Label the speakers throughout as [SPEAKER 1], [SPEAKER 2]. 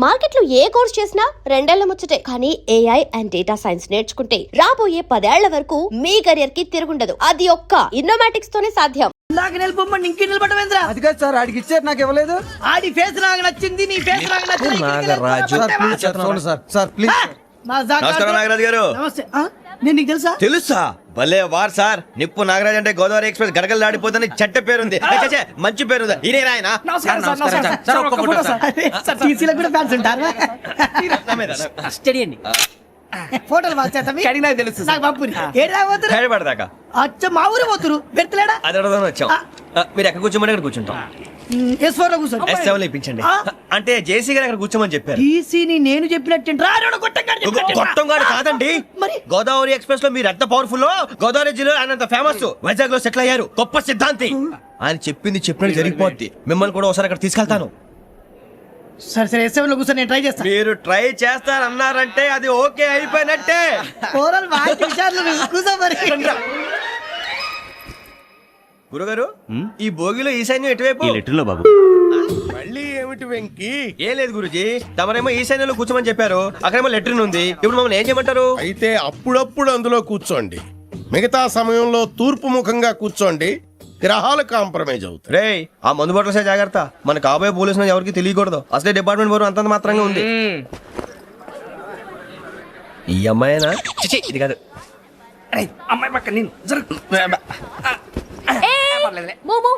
[SPEAKER 1] Market లో ఏ course చేసినా రెండేళ్ల ముచ్చటే. కానీ ఏఐ అండ్ డేటా సైన్స్ నేర్చుకుంటే రాబోయే 10 ఏళ్ల వరకు మీ కెరియర్ కి తిరుగుండదు. అది ఒక్క ఇన్నోమాటిక్స్ తోనే సాధ్యం.
[SPEAKER 2] నాకు నిలబొమ్మని ఇంకే నిలబడమేంద్రా?
[SPEAKER 3] అది కాదు సార్, ఆడికి ఇచ్చారు, నాకు ఇవ్వలేదు.
[SPEAKER 2] ఆడి ఫేస్ నాకు నచ్చింది, నీ ఫేస్ నాకు నచ్చింది.
[SPEAKER 3] Nagaraju sir please.
[SPEAKER 4] నమస్కారం నాగరాజు గారు.
[SPEAKER 2] నమస్తే. నేను నీకు తెలుసా?
[SPEAKER 4] తెలుసా? భలే వార్ సార్. నిప్పు నాగరాజ్ అంటే గోదావరి ఎక్స్ప్రెస్ గడగలు దాడిపోతుంది చెట్ట పేరుంది. మంచి పేరుంది. ఇదే ఆయన.
[SPEAKER 2] టీసీలో కూడా ఫ్యాన్స్ ఉంటారు. స్టడీ అండి. ఫోటోలు బాగా తెలుసు. నాకు పంపుని ఏడా పోతురు?
[SPEAKER 4] హైదరాబాద్
[SPEAKER 2] అచ్చ మా ఊరు పోతురు. పెడతలేడా?
[SPEAKER 4] అది అడగదామని వచ్చాం. మీరు ఎక్కడ కూర్చోమని అక్కడ కూర్చుంటాం.
[SPEAKER 2] S4 లో కూర్చోండి.
[SPEAKER 4] S7 ఇప్పించండి. అంటే జేసీ గారు అక్కడ కూర్చోమని చెప్పారు.
[SPEAKER 2] టీసీని నేను చెప్పినట్టు
[SPEAKER 4] గొట్టం గారు కాదండి.
[SPEAKER 2] మరి
[SPEAKER 4] గోదావరి ఎక్స్ప్రెస్ లో మీరు ఎంత పవర్ఫుల్. గోదావరి జిల్లా ఆయన ఫేమస్. వైజాగ్ లో సెటిల్ అయ్యారు. గొప్ప సిద్ధాంతి. ఆయన చెప్పింది చెప్పినట్టు జరిగిపోద్ది. మిమ్మల్ని కూడా ఒకసారి అక్కడ తీసుకెళ్తాను.
[SPEAKER 2] సరే సరే S7 లో కూర్చొని నేను ట్రై చేస్తాను.
[SPEAKER 4] మీరు ట్రై చేస్తారన్నారంటే అది ఓకే అయిపోయినట్టే. గురుగారు, ఈ భోగిలో ఈశాన్యం ఎటువైపు?
[SPEAKER 5] లెటర్లో బాబు.
[SPEAKER 6] మళ్ళీ ఏమిటి వెంకీ?
[SPEAKER 4] ఏం లేదు గురుజీ, తమరేమో ఈశాన్యంలో కూర్చోమని చెప్పారు. అక్కడేమో లెటర్ ఉంది. ఇప్పుడు మమ్మల్ని ఏం చేయమంటారు?
[SPEAKER 6] అయితే అప్పుడప్పుడు అందులో కూర్చోండి, మిగతా సమయంలో తూర్పు ముఖంగా కూర్చోండి. గ్రహాలు కాంప్రమైజ్ అవుతాయి.
[SPEAKER 4] రే, ఆ మందు బాటలసే జాగ్రత్త. మన కాబోయే పోలీసులు ఎవరికి తెలియకూడదు. అసలే డిపార్ట్మెంట్ బోరు అంతంత మాత్రంగా ఉంది. ఈ అమ్మాయినా? చిచి, ఇది కాదు.
[SPEAKER 2] అమ్మాయి పక్క నేను
[SPEAKER 7] Momo,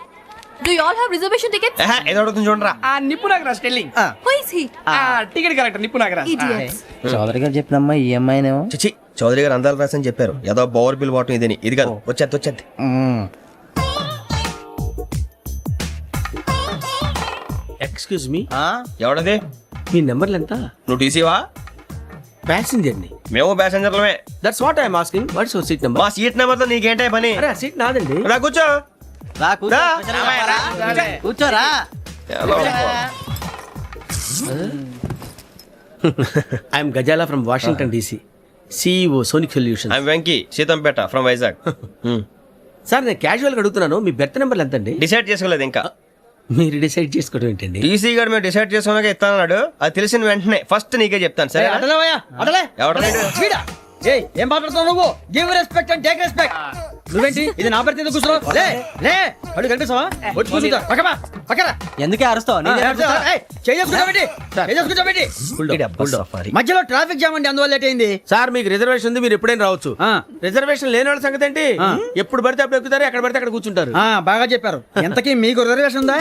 [SPEAKER 7] do you all have reservation tickets?
[SPEAKER 4] ఏదో అడుగుతుంది చూడరా.
[SPEAKER 2] నిప్పు Nagaraj telling.
[SPEAKER 7] Who is he?
[SPEAKER 2] Ticket correct నిప్పు నాగరాజ్.
[SPEAKER 7] Idiots.
[SPEAKER 3] చౌదరి గారు చెప్పినమ్మా ఈ అమ్మాయినేమో.
[SPEAKER 4] చిచి, చౌదరి గారు అందాలు రాసని చెప్పారు. ఏదో బోర్ బిల్ బాటం ఇదని. ఇది కాదు. వచ్చేది.
[SPEAKER 5] Excuse me,
[SPEAKER 4] ఎవడది?
[SPEAKER 5] మీ నెంబర్లు ఎంత?
[SPEAKER 4] నువ్వు టీసీవా?
[SPEAKER 5] ప్యాసింజర్ ని.
[SPEAKER 4] మేము ప్యాసెంజర్లమే.
[SPEAKER 5] That's what I'm asking. What's your seat number?
[SPEAKER 4] మా సీట్ నెంబర్ తో నీకేంటే పని?
[SPEAKER 5] అరే ఆ సీట్ నాదండి.
[SPEAKER 4] రా కూర్చో.
[SPEAKER 2] కూర్చోరా.
[SPEAKER 5] I'm Gazala from Washington DC, CEO Sonic Solution.
[SPEAKER 4] I'm Venky, Seethampeta from Vizag.
[SPEAKER 5] Sir నేను క్యాజువల్ గా అడుగుతున్నాను, మీ బెర్త్ నెంబర్లు ఎంత అండి?
[SPEAKER 4] డిసైడ్ చేసుకోలేదు ఇంకా.
[SPEAKER 5] మీరు డిసైడ్ చేసుకోవడం ఏంటండి?
[SPEAKER 4] టీసీ గారు మేము డిసైడ్ చేసుకున్నాక ఇస్తానన్నాడు. అది తెలిసిన వెంటనే ఫస్ట్ నీకే చెప్తాను. సరే
[SPEAKER 3] ఏం మాట్లాడుతున్నావు నువ్వు? Give respect and take respect. నువ్వేంటి ఇది నా పరిస్థితి కూర్చున్నావు? అడుగు కనిపిస్తావా? వచ్చి కూర్చుంటా. పక్కన ఎందుకే అరుస్తావు? మధ్యలో ట్రాఫిక్ జామ్ అండి, అందువల్ల లేట్ అయింది.
[SPEAKER 5] సార్ మీకు రిజర్వేషన్ ఉంది, మీరు ఎప్పుడైనా రావచ్చు. రిజర్వేషన్ లేని వాళ్ళ సంగతి ఏంటి? ఎప్పుడు పడితే అప్పుడు ఎక్కుతారు, ఎక్కడ పడితే అక్కడ కూర్చుంటారు.
[SPEAKER 3] బాగా చెప్పారు. ఎంతకీ మీకు రిజర్వేషన్ ఉందా?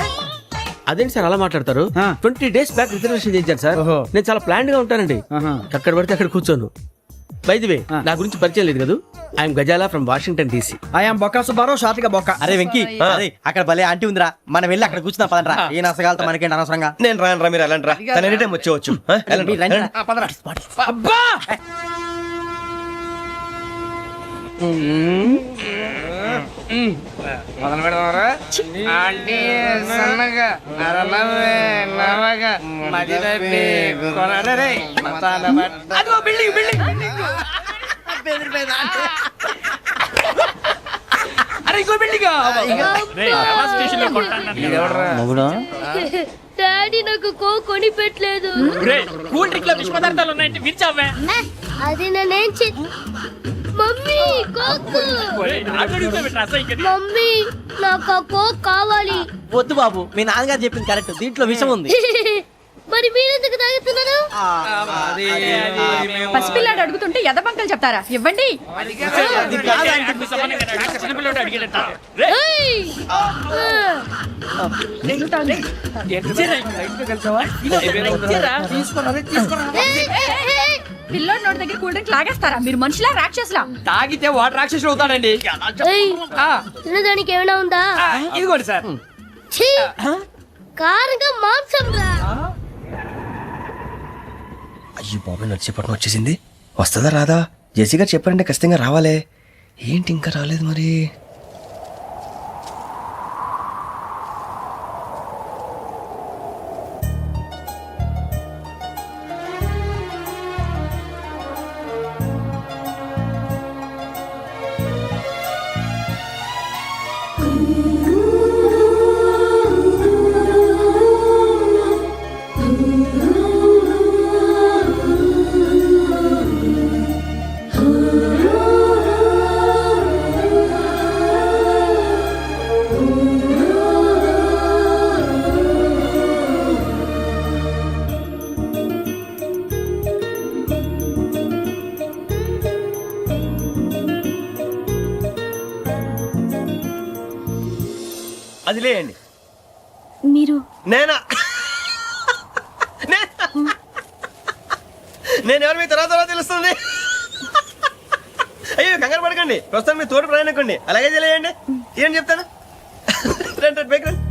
[SPEAKER 5] అదేంటి సార్ అలా మాట్లాడతారు? 20 days బ్యాక్ రిజర్వేషన్ చేయించాను సార్. నేను చాలా ప్లాన్డ్ గా ఉంటానండి. అక్కడ పడితే అక్కడ కూర్చోను. బై ది వే, నా గురించి పరిచయం లేదు కదా. I'm Gazala from Washington DC.
[SPEAKER 3] I'm Bokka Subbarao, షాతిక బొక్క. అరే వెంకీ, అక్కడ భలే ఆంటీ ఉందిరా, మనం వెళ్ళి అక్కడ కూర్చున్నా పదనరా. ఏ నసగాలతో మనకేంటి అనవసరంగా.
[SPEAKER 4] నేను రాను రా, మీరు వెళ్ళండి రా. తన ఎనీ టైం వచ్చేవచ్చు.
[SPEAKER 2] అబ్బా మొదలు పెడదామరా. ఆంటీ సన్నగా అదిగో బిల్డింగ్ అరే ఇంకో బిల్డింగ్.
[SPEAKER 7] డాడీ నాకు కొని పెట్టలేదు.
[SPEAKER 2] కూల్ డ్రింక్ లో విష పదార్థాలు ఉన్నాయంటే విరిచావే.
[SPEAKER 7] అది నేనేం మమ్మీ కోక్. మమ్మీ నాకు ఆ కోక్ కావాలి.
[SPEAKER 3] వద్దు బాబు, మీ నాన్నగారు చెప్పింది కరెక్ట్, దీంట్లో విషయం ఉంది.
[SPEAKER 7] మరి మీరెందుకు తాగుతున్నారు?
[SPEAKER 8] పసిపిల్లాడు అడుగుతుంటే ఎదబంకలు చెప్తారా? ఇవ్వండి. పిల్లోడు నోటి దగ్గర కూల్ డ్రింక్ లాగేస్తారా? మీరు మనుషులా రాక్షసులా?
[SPEAKER 2] తాగితే వాడు రాక్షసుడు అవుతాడండి.
[SPEAKER 7] తినడానికి ఏమైనా ఉందా?
[SPEAKER 2] ఇదిగోండి సార్.
[SPEAKER 7] కారంగా మాంసం రా.
[SPEAKER 4] అయ్యో బాబాయ్, నడిచేపట్నం వచ్చేసింది. వస్తుందా రాదా? జేసీ గారు చెప్పారంటే ఖచ్చితంగా రావాలే. ఏంటి ఇంకా రాలేదు మరి? అదిలేయండి.
[SPEAKER 7] మీరు
[SPEAKER 4] నేనా? నేను ఎవరు మీ తర్వాత తెలుస్తుంది. అయ్యో కంగారు పడకండి, ప్రస్తుతం మీ తోటి ప్రయాణకండి. అలాగే తెలియండి. ఏం చెప్తాను. రండి రండి, పైకి రండి.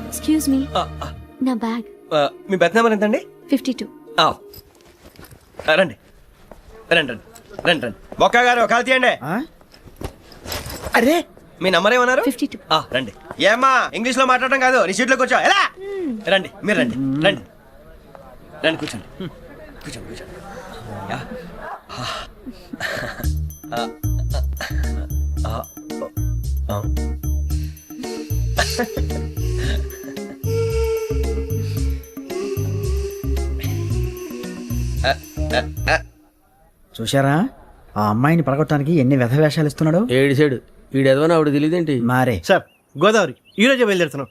[SPEAKER 7] ఎక్స్క్యూజ్ మీ, నా బ్యాగ్.
[SPEAKER 4] మీ బెత్ నెంబర్ ఎంతండి?
[SPEAKER 7] 52.
[SPEAKER 4] రండి రండి రండి రండి రండి. బొక్క గారు కాల్ తీయండి.
[SPEAKER 2] అరే
[SPEAKER 4] మీ నంబర్ ఏమన్నారు?
[SPEAKER 7] 52.
[SPEAKER 4] రండి. ఏమ్మా ఇంగ్లీష్ లో మాట్లాడడం కాదు, నీ సీట్లో కూర్చో. ఎలా రండి, మీరు రండి రండి రండి, కూర్చోండి కూర్చోండి కూర్చోండి. యా.
[SPEAKER 2] చూశారా ఆ అమ్మాయిని పడగొట్టడానికి ఎన్ని వ్యధ వేషాలు ఇస్తున్నాడు.
[SPEAKER 5] ఏడు సైడు వీడు ఎదవని ఆవిడ తెలియదేంటి.
[SPEAKER 2] మారే
[SPEAKER 4] సార్ గోదావరి ఈ రోజే బయలుదేరుతున్నాం.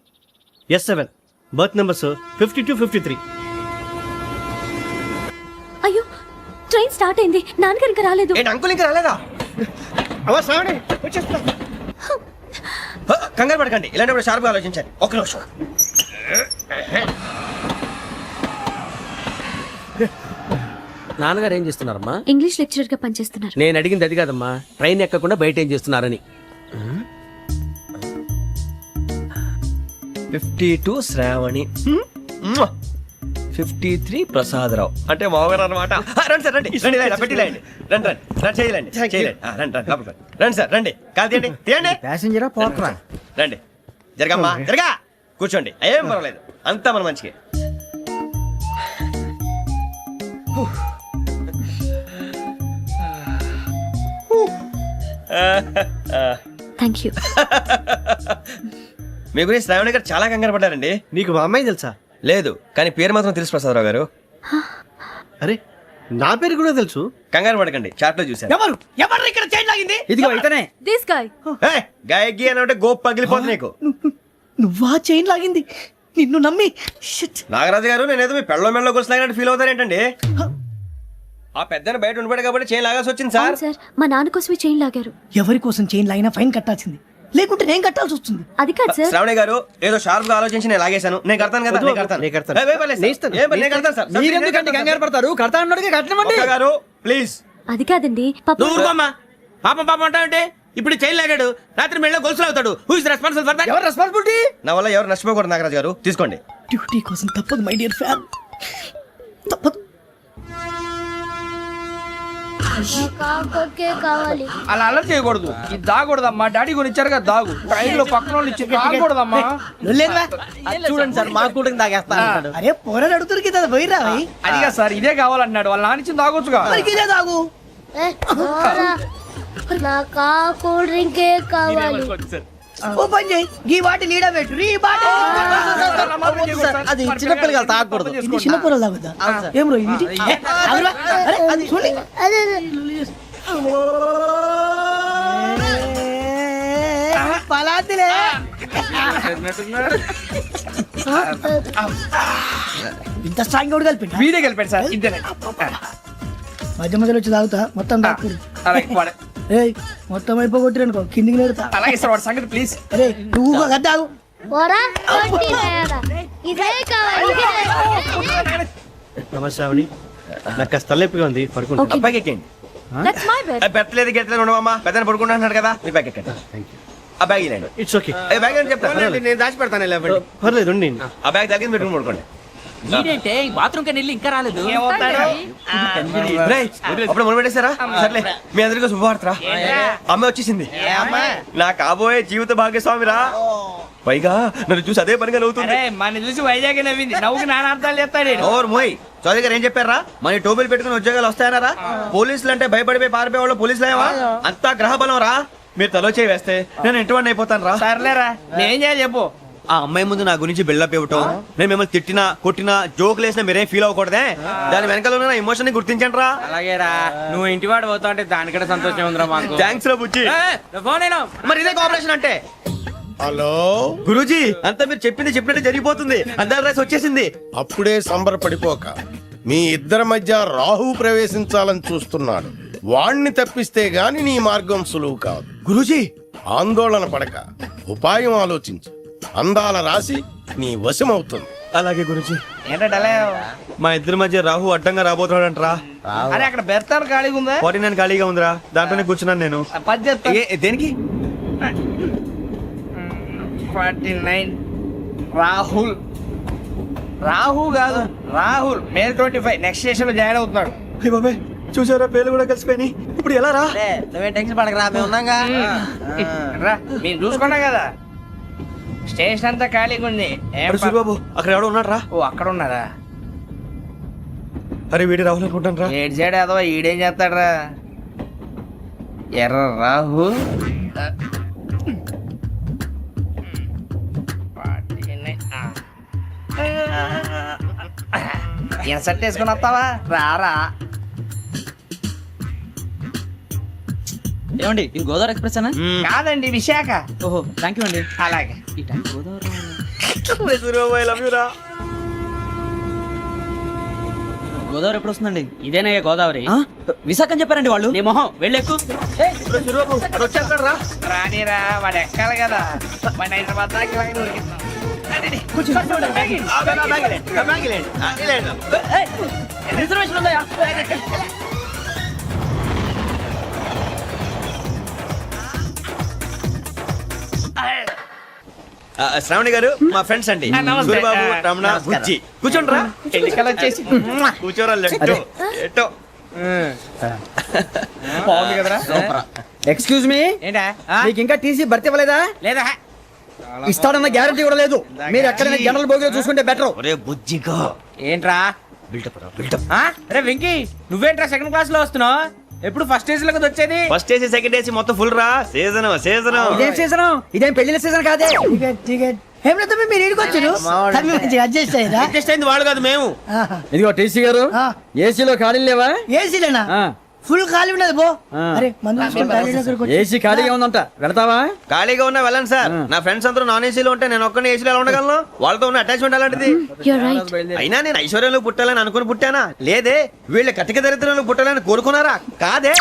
[SPEAKER 4] S7 berth numbers 52, 53.
[SPEAKER 7] అయ్యో, ట్రైన్ స్టార్ట్ అయింది. నాన్నగారు ఇంకా రాలేదు.
[SPEAKER 4] ఏంటి అంకుల్ ఇంకా రాలేదా? కంగారు పడకండి, ఇలాంటప్పుడు షార్ప్గా ఆలోచించండి. ఒక్క నిమిషం.
[SPEAKER 5] నాన్నగారు ఏం చేస్తున్నారమ్మా?
[SPEAKER 7] ఇంగ్లీష్ లెక్చరర్ గా పనిచేస్తున్నారు.
[SPEAKER 5] నేను అడిగింది అది కాదమ్మా, ట్రైన్ ఎక్కకుండా బయట ఏం చేస్తున్నారని.
[SPEAKER 4] 52 శ్రావణి, 53 ప్రసాదరావు అంటే మామగారు అనమాట. రండి సార్ రండి రండి, ఇలా పెట్టి లేండి. రండి రండి రండి, చేయలేండి చేయలేండి. రండి రండి లోపలికి రండి. రండి సార్ రండి, కాదు తీయండి తీయండి.
[SPEAKER 2] ప్యాసింజరా పోట్రా.
[SPEAKER 4] రండి జరగమ్మా జరగా, కూర్చోండి. ఏం పర్వాలేదు, అంతా మన మంచిగా.
[SPEAKER 7] Thank you.
[SPEAKER 4] మీ గురించి శ్రావణి గారు చాలా కంగారు పడ్డారండి.
[SPEAKER 3] నీకు మా అమ్మాయి తెలుసా?
[SPEAKER 4] లేదు, కానీ పేరు మాత్రం తెలుసు ప్రసాదరావు గారు.
[SPEAKER 3] అరే నా పేరు కూడా తెలుసు.
[SPEAKER 4] కంగారు పడకండి, చాట్ లో చూశాను.
[SPEAKER 2] ఎవరు ఎవరు ఇక్కడ చైన్ లాగింది?
[SPEAKER 3] ఇదిగో ఇతనే.
[SPEAKER 7] This guy.
[SPEAKER 4] గాయకి అని అంటే గోప్ పగిలిపోతుంది నీకు.
[SPEAKER 2] నువ్వా చైన్ లాగింది? నిన్ను నమ్మి షిట్.
[SPEAKER 4] నాగరాజు గారు, నేనేదో మీ పెళ్ళ మెళ్ళ గురిసిలాగినట్టు ఫీల్ అవుతారేంటండి? ఆ పెద్దని బయట ఉండిపోయాడు కాబట్టి చైన్ లాగాల్సి వచ్చింది సార్.
[SPEAKER 7] అవును సార్, మా నాన్న కోసమే చైన్ లాగారు.
[SPEAKER 2] ఎవరి కోసం చైన్ లాగినా ఫైన్ కట్టాల్సింది, లేకుంటే నేను కట్టాల్సి వస్తుంది.
[SPEAKER 7] అది కాదు సార్.
[SPEAKER 4] శ్రావణి గారు ఏదో షార్ప్ గా ఆలోచించి నేను లాగేశాను. నేను కడతాను కదా, నేను కడతాను.
[SPEAKER 3] నేను కడతాను.
[SPEAKER 4] ఏ, పర్లేదు సార్. ఏం పర్లేదు, నేను కడతాను సార్.
[SPEAKER 2] మీరెందుకంటే కంగారు పడతారు? కడతా అన్నాడుగా కట్టమండి.
[SPEAKER 4] ఒక్క గారు ప్లీజ్.
[SPEAKER 7] అది కాదండి, పాప.
[SPEAKER 5] నువ్వు ఊరుకోమ్మా. పాపం పాపం అంటావంటే ఇప్పుడు చైన్ లాగాడు, రాత్రి మెళ్ళ గొలుసులు అవుతాడు. Who is responsible for that?
[SPEAKER 2] ఎవరు రెస్పాన్సిబిలిటీ?
[SPEAKER 4] నా వల్ల ఎవరు నష్టపోకూడదు నాగరాజు గారు, తీసుకోండి.
[SPEAKER 2] డ్యూటీ కోసం తప్పదు మై డియర్ ఫ్యాన్, తప్పదు.
[SPEAKER 9] అలా అలర్ట్ చేయకూడదు. ఇది దాగకూడదమ్మా. డాడీ కొని ఇచ్చారు కదా దాగు. ట్రైన్ లో పక్కన వాళ్ళు ఇచ్చి దాగకూడదమ్మా.
[SPEAKER 2] చూడండి సార్, మా కూడా తాగేస్తా. అరే పోరాడు అడుగుతారు కదా, పోయిరా.
[SPEAKER 9] అదిగా సార్, ఇదే కావాలన్నాడు. వాళ్ళ నాన్న ఇచ్చింది తాగొచ్చుగా.
[SPEAKER 2] ఇదే తాగు.
[SPEAKER 1] నాకు కూల్ డ్రింకే కావాలి.
[SPEAKER 2] ఓ పని చేయి, ఈ బాటి లీడ పెట్టు. ఈ బాటి
[SPEAKER 3] అది చిన్నపిల్లలు తాగకూడదు.
[SPEAKER 2] ఇది చిన్న పొరలు తాగుతా. ఏం రో ఇది? అరే అది చూడండి. పలాతిలే. ఇంత స్ట్రాంగ్ కూడా కలిపి
[SPEAKER 9] వీడే గెలిపాడు సార్. ఇద్దరే.
[SPEAKER 2] మధ్య మధ్యలో వచ్చి తాగుతా, మొత్తం తాగుతుంది.
[SPEAKER 9] అలాగే వాడు.
[SPEAKER 2] ఏయ్ మొత్తం అయిపోగొట్టి అనుకో, కిందికి నేడుతా.
[SPEAKER 9] అలాగే సార్, వాడి సంగతి ప్లీజ్.
[SPEAKER 2] అరే నువ్వు కదా తాగు.
[SPEAKER 1] ఇదే కావాలి.
[SPEAKER 3] నమస్తే శ్రావణి, నాకు కాస్త తలెప్పిగా ఉంది, పడుకుంటా.
[SPEAKER 7] Okay.
[SPEAKER 4] అబ్బాయికి ఎక్కండి.
[SPEAKER 7] That's my bed.
[SPEAKER 4] పెట్టలేదు గెట్టలేదు ఉండవమ్మా. పెద్దని పడుకుంటున్నాడు కదా, మీ బ్యాగ్ ఎక్కండి. ఆ బ్యాగ్ ఇలాండి.
[SPEAKER 3] It's okay.
[SPEAKER 4] బ్యాగ్ అని చెప్తాను.
[SPEAKER 3] నేను దాచి పెడతాను. పర్లేదు ఉండి.
[SPEAKER 4] ఆ బ్యాగ్ తగ్గింది పెట్టుకుని పడుకోండి.
[SPEAKER 9] బాత్రూమ్ కి వెళ్ళి ఇంకా రాలేదు.
[SPEAKER 4] రేయ్, అప్పుడు మొదలు పెట్టేశారా? సర్లే, మీ అందరికీ శుభవార్తరా. అమ్మ వచ్చేసింది, నా కాబోయే జీవిత భాగ్యస్వామిరా. పైగా నన్ను చూసి అదే పనిగా నవ్వుతుంది.
[SPEAKER 9] మన చూసి వైజాగ్ నవ్వింది. నవ్వుకి నాన్న అర్థాలు చెప్తాడు.
[SPEAKER 4] ఓర్ మోయ్, చౌదరి గారు ఏం చెప్పారా? మన టోబీలు పెట్టుకుని ఉద్యోగాలు వస్తాయనరా? పోలీసులు అంటే భయపడిపోయి పారిపోయే వాళ్ళు పోలీసులు ఏవా? అంతా గ్రహ బలం రా. మీరు తలో చేయి వేస్తే నేను ఇంటివాడిని అయిపోతాను రా.
[SPEAKER 9] సర్లేరా, నేనేం చేయాలి చెప్పు.
[SPEAKER 4] ఆ అమ్మాయి ముందు నా గురించి బిల్డప్ ఇవ్వటం, నేను మిమ్మల్ని తిట్టినా కొట్టినా జోకులు వేసినా మీరేం ఫీల్ అవ్వకూడదే. దాని వెనకాల ఉన్న ఎమోషన్ ని గుర్తించండి రా.
[SPEAKER 9] అలాగేరా, నువ్వు ఇంటివాడు పోతా అంటే దానికంటే సంతోషం ఉందిరా మాకు.
[SPEAKER 4] థ్యాంక్స్ రా బుజ్జి.
[SPEAKER 9] ఫోన్ అయినా
[SPEAKER 4] మరి ఇదే కోఆపరేషన్ అంటే.
[SPEAKER 6] హలో
[SPEAKER 4] గురూజీ అంతా మీరు చెప్పింది చెప్పినట్టు జరిగిపోతుంది. అందాల రాసి వచ్చేసింది.
[SPEAKER 6] అప్పుడే సంబరపడిపోక మీ ఇద్దరి మధ్య రాహు ప్రవేశించాలని చూస్తున్నాడు. వాణ్ణి తప్పిస్తే గాని నీ మార్గం సులువు కాదు.
[SPEAKER 4] గురూజీ
[SPEAKER 6] ఆందోళన పడక ఉపాయం ఆలోచించు. అందాల రాశి నీ వశమవుతుంది.
[SPEAKER 4] అలాగే గురూజీ.
[SPEAKER 9] ఏంటంటే
[SPEAKER 4] మా ఇద్దరి మధ్య రాహు అడ్డంగా రాబోతున్నాడంట్రా.
[SPEAKER 9] అరే అక్కడ బెర్తాను ఖాళీగా ఉందా?
[SPEAKER 4] 49 ఖాళీగా ఉందిరా, దాంట్లోనే కూర్చున్నాను నేను.
[SPEAKER 9] పది చెప్తా.
[SPEAKER 4] దేనికి?
[SPEAKER 9] 49 రాహుల్. రాహు కాదు రాహుల్. మే 25 నెక్స్ట్ స్టేషన్ లో జాయిన్ అవుతున్నాడు.
[SPEAKER 4] అయ్య బాబాయ్, చూసారా పేర్లు కూడా కలిసిపోయినాయి. ఇప్పుడు ఎలా రా?
[SPEAKER 3] నువ్వే టెన్షన్ పడకరా, మేము ఉన్నాగా.
[SPEAKER 9] రా మీరు చూసుకున్నా కదా, స్టేషన్ అంతా ఖాళీగా ఉంది. ఏం
[SPEAKER 4] అరే సూరిబాబు, అక్కడ ఎవడో ఉన్నాడు రా.
[SPEAKER 9] ఓ అక్కడ ఉన్నారా?
[SPEAKER 4] అరే వీడి రాహుల్ అనుకుంటాను రా.
[SPEAKER 9] ఏడు సైడ్ అదో ఈడేం చేస్తాడరా? ఎర్ర రాహు. ఇన్సర్ట్ వేసుకుని వస్తావా? రారా.
[SPEAKER 3] ఏమండి ఇది గోదావరి ఎక్స్ప్రెస్ అనా?
[SPEAKER 9] కాదండి విశాఖ.
[SPEAKER 3] ఓహో థ్యాంక్ యూ అండి.
[SPEAKER 9] అలాగే.
[SPEAKER 3] ఈ time Godavari
[SPEAKER 4] Suribabu I love you రా.
[SPEAKER 3] గోదావరి ఎప్పుడు వస్తుందండి? ఇదేనయ్య గోదావరి. విశాఖ అని చెప్పారండి వాళ్ళు. నీ మొహం వెళ్ళెక్కు.
[SPEAKER 4] సూరిబాబు అక్కడ వచ్చేస్తాడు రా.
[SPEAKER 9] రానిరా, వాడు ఎక్కాలి కదా. వాడు హైదరాబాద్ దాకా ఇలాగే ఉరికిస్తాం.
[SPEAKER 3] రిజర్వేషన్ ఉందా?
[SPEAKER 4] శ్రావణి గారు మా ఫ్రెండ్స్ అండి.
[SPEAKER 9] నమస్తే.
[SPEAKER 4] సూరిబాబు, రమణ, బుజ్జి. కూర్చోండి రా.
[SPEAKER 9] ఎన్నికలు వచ్చేసి
[SPEAKER 4] కూర్చోరా. లెట్టో ఎట్టో.
[SPEAKER 9] బాగుంది కదరా?
[SPEAKER 3] ఎక్స్క్యూజ్ మీ,
[SPEAKER 9] ఏంటా?
[SPEAKER 3] మీకు ఇంకా టీసీ భర్తీ ఇవ్వలేదా?
[SPEAKER 9] లేదా
[SPEAKER 3] ఇస్తాడన్న గ్యారంటీ కూడా లేదు. మీరు ఎక్కడైనా జనరల్ బోగిలో చూసుకుంటే బెటర్.
[SPEAKER 4] ఒరే బుజ్జిగా
[SPEAKER 9] ఏంట్రా?
[SPEAKER 4] బిల్డప్ రా, బిల్డప్.
[SPEAKER 9] అరే వెంకీ, నువ్వేంట్రా సెకండ్ క్లాస్ లో వస్తున్నావు? ఎప్పుడు ఫస్ట్ ఏజ్ లో కదా వచ్చేది?
[SPEAKER 4] ఫస్ట్ ఏసీ సెకండ్ ఏసీ మొత్తం ఫుల్ రా. Season season.
[SPEAKER 3] ఇదేం సీజన్? ఇదేం పెళ్లిన సీజన్ కాదే.
[SPEAKER 2] మీరు ఇడికొచ్చారు అడ్జస్ట్ అయ్యారా?
[SPEAKER 4] అడ్జస్ట్ అయింది వాళ్ళు కాదు, మేము.
[SPEAKER 3] ఇదిగో టీసీ గారు, ఏసీలో ఖాళీ లేవా?
[SPEAKER 2] ఏసీలేనా?
[SPEAKER 3] ఆ.
[SPEAKER 2] ఫుల్ ఖాళీ ఉన్నది బో.
[SPEAKER 3] ఆ.
[SPEAKER 2] అరే మందు తీసుకొని టాయిలెట్ దగ్గరకు వచ్చి-
[SPEAKER 3] ఏసీ ఖాళీగా ఉందంట, వెళ్తావా?
[SPEAKER 4] ఖాళీగా ఉన్నా వెళ్ళండి సార్. నా ఫ్రెండ్స్ అందరూ నాన్ ఏసీలో ఉంటే నేను ఒక్కనే ఏసీలో ఎలా ఉండగలను? వాళ్ళతో ఉన్న అటాచ్మెంట్ అలాంటిది. అయినా నేను ఐశ్వర్యంలో పుట్టాలని అనుకుని పుట్టానా? లేదే. వీళ్ళ కటిక దరిద్రంలో పుట్టాలని కోరుకున్నారా? కాదే.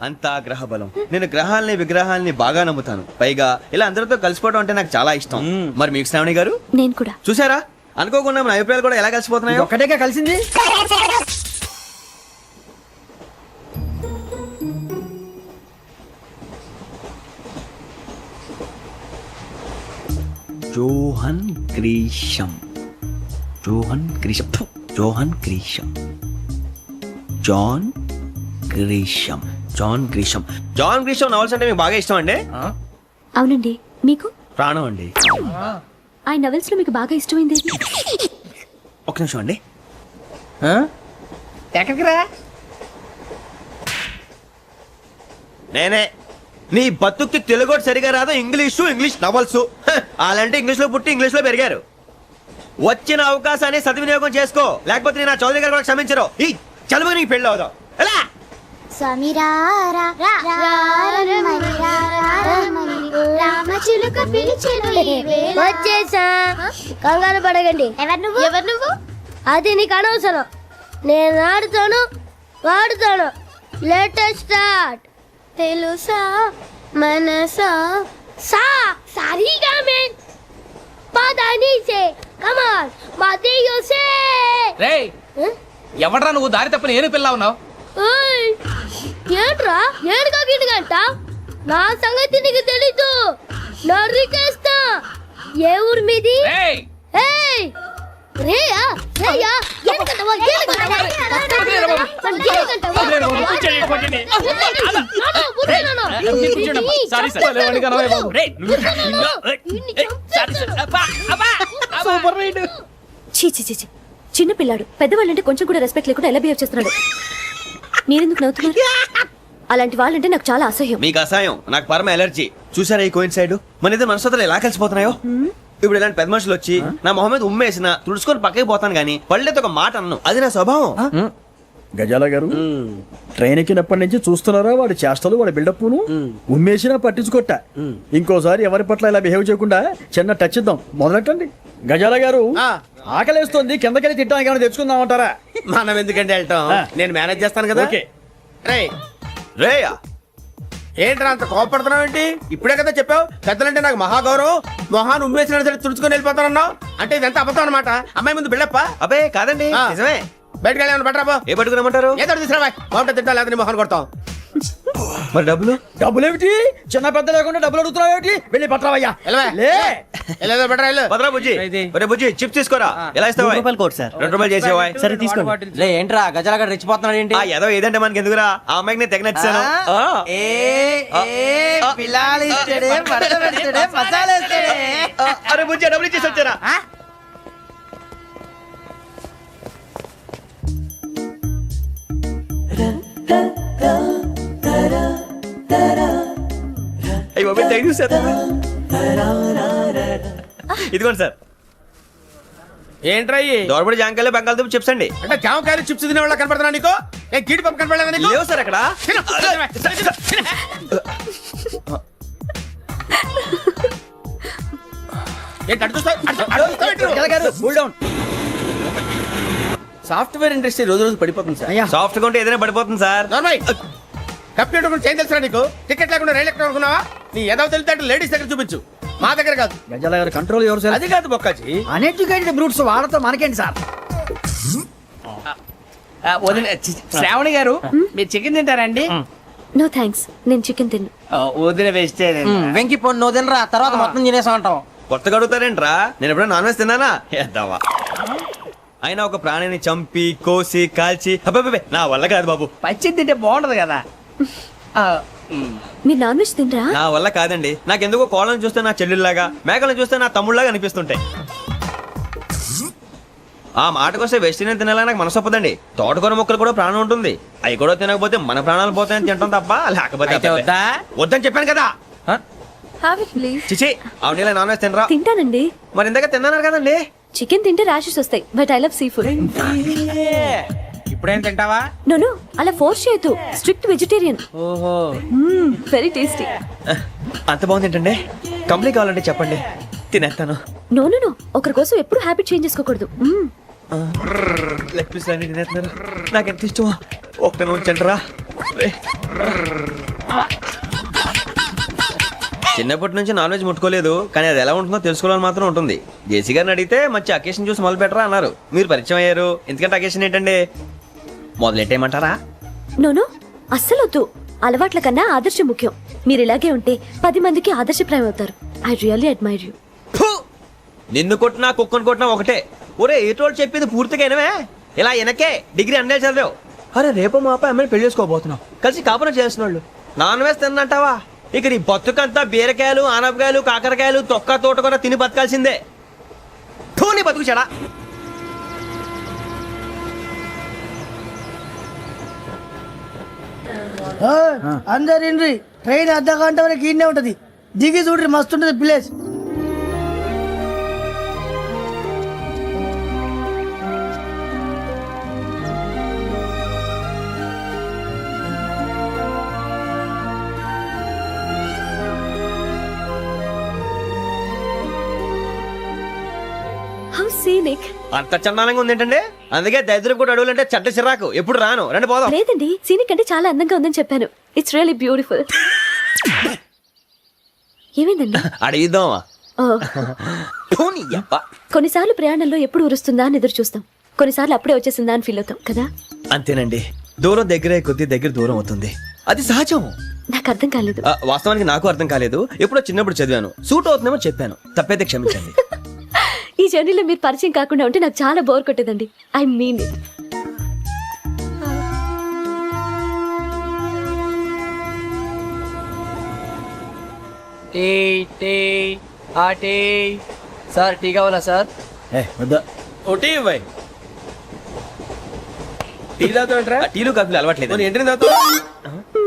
[SPEAKER 4] అంతా గ్రహ బలం. నేను గ్రహాలని విగ్రహాలని బాగా నమ్ముతాను. పైగా ఇలా అందరితో కలిసిపోవడం అంటే నాకు చాలా ఇష్టం. మరి మీకు శ్రావణి గారు?
[SPEAKER 7] నేను కూడా.
[SPEAKER 4] చూసారా, అనుకోకుండా మన అభిప్రాయాలు కూడా ఎలా కలిసిపోతున్నాయో.
[SPEAKER 3] ఒక్కటేగా కలిసింది.
[SPEAKER 4] Johan Grisham. Johan Grisham. Johan Grisham. John Grisham. John Grisham. John Grisham novels అంటే మీకు బాగా ఇష్టం అండి?
[SPEAKER 7] అవునండి. మీకు?
[SPEAKER 4] ప్రాణం అండి.
[SPEAKER 7] ఆ నవెల్స్ లో మీకు బాగా ఇష్టమైంది?
[SPEAKER 4] ఒక నిమిషం అండి.
[SPEAKER 9] ఎక్కడికి రా?
[SPEAKER 4] నేనే. నీ బతుక్కి తెలుగు సరిగా రాదు, ఇంగ్లీష్ నవల్స్. అలాంటి ఇంగ్లీష్ లో పుట్టి ఇంగ్లీష్ లో పెరిగారు. వచ్చిన అవకాశాన్ని సద్వినియోగం చేసుకో, లేకపోతే నేను నా చౌదరి గారు కూడా క్షమించరు. ఈ చదువు నీకు పెళ్ళి అవుదాం. ఎలా?
[SPEAKER 1] వచ్చేసా, కంగారు పడగండి. ఎవరు నువ్వు? అది నీకు అనవసరం. నేను ఆడుతాను, వాడుతాను. Latest start. తెలుసా మనసా సా సారీగా మెన్ పదని సే కమాన్ మదియో సే.
[SPEAKER 9] రేయ్, ఎవడ్రా నువ్వు? దారి తప్పని ఏను పిల్ల ఉన్నావు?
[SPEAKER 1] ఓయ్ ఏంట్రా ఏడుగా గిడుగంట? నా సంగతి నీకు తెలీదు. నరికేస్తా. ఏ ఊరు మీది?
[SPEAKER 9] రేయ్,
[SPEAKER 1] ఏయ్ రేయా రేయా ఏడుగంటవా ఏడుగంటవా
[SPEAKER 7] చీ చీ చీ చీ. చిన్న పిల్లాడు పెద్దవాళ్ళంటే కొంచెం కూడా రెస్పెక్ట్ లేకుండా ఎలా బిహేవ్ చేస్తున్నాడు. మీరెందుకు నవ్వుతున్నారు? అలాంటి వాళ్ళంటే నాకు చాలా అసహ్యం.
[SPEAKER 4] మీకు అసహాయం, నాకు పరమ ఎలర్జీ. చూసారా ఈ కోయిన్సైడ్? మన ఇద్దరు మనస్తత్వాలు ఎలా కలిసిపోతున్నాయో. ఇప్పుడు ఇలాంటి పెద్ద మనుషులు వచ్చి నా మొహం మీద ఉమ్మేసిన తుడుచుకొని పక్కకి పోతాను గానీ పళ్ళేతో ఒక మాట అన్ను. అది నా స్వభావం.
[SPEAKER 3] గజాల గారు ట్రైన్ ఎక్కినప్పటి నుంచి చూస్తున్నారా వాడి చేష్టలు వాడి బిల్డప్ను ఉమ్మేసినా పట్టించుకోట ఇంకోసారి ఎవరి పట్ల ఇలా బిహేవ్ చేయకుండా చిన్న టచ్ ఇద్దాం మొదలెట్టండి గజాల గారు ఆకలేస్తుంది కిందకెళ్ళి తిట్టడానికి ఏమైనా తెచ్చుకుందామంటారా?
[SPEAKER 5] మనం ఎందుకంటే వెళ్తాం, నేను మేనేజ్ చేస్తాను కదా.
[SPEAKER 3] ఓకే.
[SPEAKER 4] రేయా
[SPEAKER 5] ఏంట్రా అంత కోపడుతున్నావు ఏంటి? ఇప్పుడే కదా చెప్పావు పెద్దలంటే నాకు మహాగౌరవం, మొహాన్ని ఉమ్మేసిన సరే తుడుచుకొని వెళ్ళిపోతానన్నావు. అంటే ఇదంతా అబద్ధం అనమాట. అమ్మాయి ముందు బిల్డప్ప.
[SPEAKER 4] అబ్బే కాదండి, నిజమే.
[SPEAKER 5] బయటకు వెళ్ళి బట్రాబో
[SPEAKER 4] ఏ పట్టుకురమ్మంటారు?
[SPEAKER 5] ఏదో తీసుకురా బాగుంటుంది తింటా లేదా మొహాన్ని కొడతాం.
[SPEAKER 4] మరి డబ్బులు?
[SPEAKER 3] డబ్బులు ఏమిటి? చిన్న పెద్ద లేకుండా డబ్బులు అడుగుతున్నావు ఏమిటి? వెళ్ళి పట్టరావయ్యా.
[SPEAKER 5] బట్రా వెళ్ళు.
[SPEAKER 4] భద్రా బుజ్జి, ఒరే బుజ్జి చిప్స్ తీసుకోరా. ఎలా ఇస్తావా? ₹2 చేసేవా?
[SPEAKER 3] సరే తీసుకోండి.
[SPEAKER 9] ఏంట్రా గజాల రెచ్చిపోతున్నాడు ఏంటి?
[SPEAKER 4] ఏదో ఏదంటే మనకి ఎందుకురా, ఆ అమ్మాయికి నేను తెగ నచ్చాను. అరే బుజ్జి డబ్బులు ఇచ్చేసి వచ్చారా? అయ్యి బాబు థ్యాంక్ యూ సార్. ఇదిగోండి సార్.
[SPEAKER 5] ఏంట్రా
[SPEAKER 4] దోరబడి జాంకాయలు బంగాళదుంప చిప్స్ అండి.
[SPEAKER 5] అంటే జామకాయలు చిప్స్ తినే వాళ్ళ కనపడుతున్నా నీకు? ఏ గీడి పంపు కనపడలేదా నీకు?
[SPEAKER 4] లేవు సార్ అక్కడ.
[SPEAKER 5] ఏంటి అటు చూస్తావు?
[SPEAKER 3] గజాల గారు కూల్ డౌన్.
[SPEAKER 5] సాఫ్ట్వేర్ ఇండస్ట్రీ రోజు రోజు పడిపోతుంది సార్.
[SPEAKER 4] సాఫ్ట్ గా ఉంటే ఏదైనా పడిపోతుంది సార్.
[SPEAKER 5] కంప్యూటర్ గురించి ఏం తెలుసా నీకు? టికెట్ లేకుండా రైలు ఎక్కడ అనుకున్నావా? నీ ఏదో తెలితే లేడీస్ దగ్గర చూపించు, మా దగ్గర కాదు.
[SPEAKER 3] గజాల గారు కంట్రోల్ ఎవరు సార్?
[SPEAKER 5] అది కాదు బొక్కాజీ.
[SPEAKER 3] అన్ఎడ్యుకేటెడ్ బ్రూట్స్ వాళ్ళతో మనకేంటి సార్?
[SPEAKER 9] శ్రావణి గారు మీరు చికెన్ తింటారండి?
[SPEAKER 7] నో థ్యాంక్స్, నేను చికెన్ తిన్ను.
[SPEAKER 9] వదిన వేస్తే వెంకి పొన్ను నువ్వు తినరా, తర్వాత మొత్తం తినేసా ఉంటాం.
[SPEAKER 4] కొత్తగా అడుగుతారేంట్రా? నేను ఎప్పుడైనా నాన్ వెజ్ తిన్నానా? ఎద్దావా. అయినా ఒక ప్రాణిని చంపి కోసి కాల్చి అబ్బబ్బే నా వల్ల కాదు బాబు.
[SPEAKER 9] పచ్చి తింటే బాగుంటది కదా.
[SPEAKER 7] మీరు నాన్ వెజ్ తినరా?
[SPEAKER 4] నా వల్ల కాదండి. నాకెందుకో కోళ్ళని చూస్తే నా చెల్లెళ్ళలాగా, మేకలను చూస్తే నా తమ్ముళ్ళలాగా అనిపిస్తుంటాయి. ఆ మాటకొస్తే వెస్టిరియన్ తినాలని నాకు మనసు ఒప్పదండి. తోటకూర మొక్కలు కూడా ప్రాణం ఉంటుంది. అవి కూడా తినకపోతే మన ప్రాణాలు పోతాయని తింటాం తప్ప లేకపోతే
[SPEAKER 9] వద్దా?
[SPEAKER 4] వద్దని చెప్పాను కదా.
[SPEAKER 7] Have it please.
[SPEAKER 4] చిచి అవునీ నాన్ వెజ్ తినరా?
[SPEAKER 7] తింటానండి.
[SPEAKER 4] మరి ఇందాక తిన్నాను కదండి.
[SPEAKER 7] చికెన్ తింటే ర్యాషెస్ వస్తాయి, but I love sea food.
[SPEAKER 9] ఇప్పుడేం తింటావా?
[SPEAKER 7] నో అలా ఫోర్స్ చేయొద్దు. Strict vegetarian.
[SPEAKER 9] ఓహో
[SPEAKER 7] వెరీ టేస్టీ.
[SPEAKER 4] అంత బాగుంది ఏంటండి? కంప్లీట్ కావాలంటే చెప్పండి, తినేస్తాను.
[SPEAKER 7] నో ఒకరి కోసం ఎప్పుడు హ్యాబిట్ చేంజ్ చేసుకోకూడదు.
[SPEAKER 4] లెగ్ పీస్ అన్ని తినేస్తున్నారు. నాకు ఎంత ఇష్టమో ఒకటే ఉంచండి రా. చిన్నప్పటి నుంచి నాన్ వెజ్ ముట్టుకోలేదు, కానీ అది ఎలా ఉంటుందో తెలుసుకోవాలని మాత్రం ఉంటుంది. జేసీ గారిని అడిగితే మంచి అకేషన్ చూసి మొదలు పెట్టరా అన్నారు. మీరు పరిచయం అయ్యారు, ఎందుకంటే అకేషన్ ఏంటండి? మొదలెట్టేయమంటారా?
[SPEAKER 7] నో అస్సలు వద్దు. అలవాట్ల కన్నా ఆదర్శం ముఖ్యం. మీరు ఇలాగే ఉంటే 10 మందికి ఆదర్శప్రాయం అవుతారు. I really admire you.
[SPEAKER 4] నిన్ను కొట్టినా కుక్కను కొట్టినా ఒకటే. ఒరే ఏటోళ్ళు చెప్పింది పూర్తిగా వినవే. ఇలా వెనకే డిగ్రీ అన్నే చదివావు. అరే రేపు మా అబ్బాయి అమ్మని పెళ్లి చేసుకోబోతున్నావు, కలిసి కాపురం చేసిన వాళ్ళు నాన్ వెజ్ తిన్నంటావా? ఇక నీ బతుకంతా బీరకాయలు ఆనపకాయలు కాకరకాయలు తొక్క తోట కూడా తిని బతకాల్సిందే. నీ బతుకు చెడా.
[SPEAKER 2] అందరు ఇండ్రి, ట్రైన్ అర్ధ గంట వరకు ఇన్నే ఉంటది. దిగి చూడ్రి, మస్తు ఉంటది ప్లేస్.
[SPEAKER 7] How scenic.
[SPEAKER 4] అంత చందానంగా ఉంది ఏంటండి? అందుకే దరిద్రం కూడా అడవులు అంటే చెడ్డ చిరాకు. ఎప్పుడు రాను, రండి పోదాం.
[SPEAKER 7] లేదండి, సీనిక్ అంటే చాలా అందంగా ఉందని చెప్పాను. It's really beautiful. ఏమైందండి?
[SPEAKER 4] అడిగిద్దామా?
[SPEAKER 7] కొన్నిసార్లు ప్రయాణంలో ఎప్పుడు ఉరుస్తుందా అని ఎదురు చూస్తాం, కొన్నిసార్లు అప్పుడే వచ్చేసిందా అని ఫీల్ అవుతాం కదా.
[SPEAKER 4] అంతేనండి, దూరం దగ్గరే కొద్ది దగ్గర దూరం అవుతుంది, అది సహజం.
[SPEAKER 7] నాకు అర్థం కాలేదు.
[SPEAKER 4] వాస్తవానికి నాకు అర్థం కాలేదు. ఎప్పుడో చిన్నప్పుడు చదివాను, సూట్ అవుతుందేమో చెప్పాను, తప్పైతే క్షమించండి.
[SPEAKER 7] ఈ జర్నీలో మీరు పరిచయం కాకుండా ఉంటే నాకు చాలా బోర్ కొట్టేదండి. I mean it.
[SPEAKER 9] Sir tea కావాలా సార్?
[SPEAKER 5] ఒకటి ఇవ్వై. టీ తాగుతాంట్రా?
[SPEAKER 4] టీలు కాఫీలు అలవాట్లేదు.
[SPEAKER 5] ఏంటి తాగుతావు?